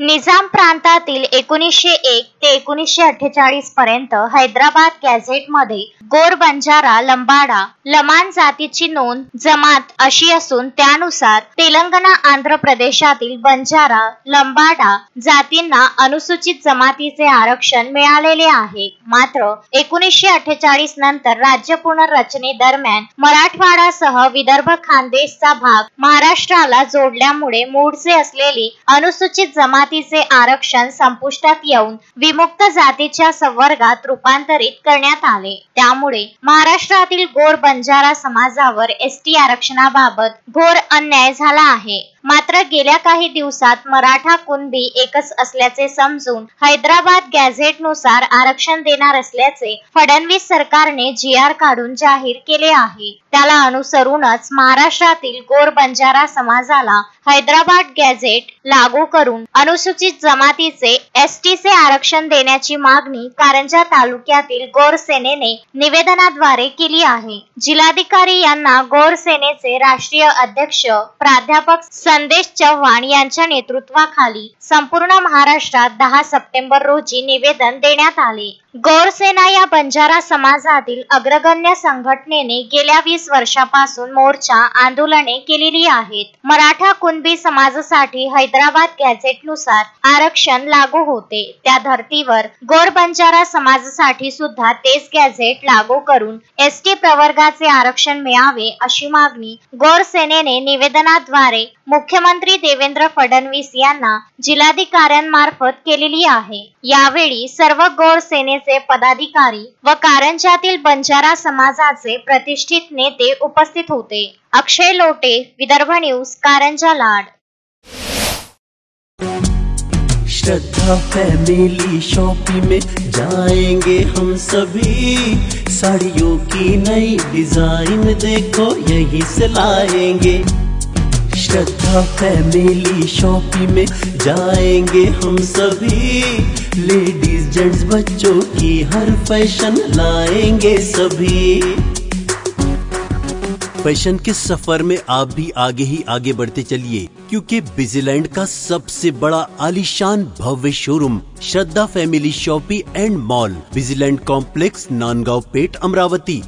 निजाम प्रांतातील 1901 ते 1948 पर्यंत हैदराबाद गॅझेटमध्ये गोर, बंजारा, लंबाडा, लमाण जातीची नोंद जमात अशी असून त्यानुसार तेलंगणा, आंध्र प्रदेशातील बंजारा, लंबाडा जातींना अनुसूचित जमातीचे आरक्षण मिळालेले आहे। मात्र 1948 नंतर राज्य पुनर्रचनेदरम्यान मराठवाडासह विदर्भ, खानदेशचा भाग महाराष्ट्राला जोडल्यामुळे मूळचे असलेली अनुसूचित जमातीचे आरक्षण संपुष्टात येऊन विमुक्त जातीच्या संवर्गात रूपांतरित करण्यात आले। त्यामुळे महाराष्ट्रातील गोर, बंजारा समाजावर एसटी आरक्षणाबाबत घोर अन्याय झाला आहे। मात्र गेल्या काही दिवसात मराठा, कुणबी एकच असल्याचे समजून हैदराबाद गॅझेटनुसार आरक्षण देणार असल्याचे फडणवीस सरकारने GR काढून जाहीर केले आहे। त्याला अनुसरूनच महाराष्ट्रातील गोर, बंजारा समाजाला हैदराबाद गॅझेट लागू करून अनुसूचित जमातीचे STचे आरक्षण देण्याची मागणी कारंजा तालुक्यातील गोर सेनेने निवेदनाद्वारे केली आहे। जिल्हाधिकारी यांना गोर सेनेचे राष्ट्रीय अध्यक्ष प्राध्यापक संदेश चव्हाण यांच्या नेतृत्वाखाली संपूर्ण महाराष्ट्रात 10 सप्टेंबर रोजी निवेदन देण्यात आले। गौरसेना या बंजारा समाजातील अग्रगण्य संघटनेने गेल्या 20 वर्षापासून मोर्चा, आंदोलने केलेली आहेत। मराठा, कुणबी समाजासाठी हैदराबाद गॅझेटनुसार आरक्षण लागू होते, त्या धर्तीवर गोर, बंजारा समाजासाठी सुद्धा तेच गॅझेट लागू करून ST प्रवर्गाचे आरक्षण मिळावे अशी मागणी गौर सेनेने निवेदनाद्वारे मुख्यमंत्री देवेंद्र फडणवीस यांना जिल्हाधिकाऱ्यांमार्फत केलेली आहे। यावेळी सर्व गौर सेनेचे पदाधिकारी व कारंजातील बंजारा समाजाचे प्रतिष्ठित नेते उपस्थित होते। अक्षय लोटे, विदर्भ न्यूज, कारंजा लाड। श्रद्धा फैमिली शॉपिंग में जाएंगे हम सभी, साड़ियों की नई डिजाइन देखो यहीं से लाएंगे। श्रद्धा फैमिली शॉपिंग में जाएंगे हम सभी, लेडीज, जेंट्स, बच्चों की हर फैशन लाएंगे सभी। फैशन के सफर में आप भी आगे ही आगे बढ़ते चलिए, क्योंकि बिजीलैंड का सबसे बड़ा आलीशान भव्य showroom Shraddha family shopping and mall, Busyland complex, Nandgaon Peth, Amravati.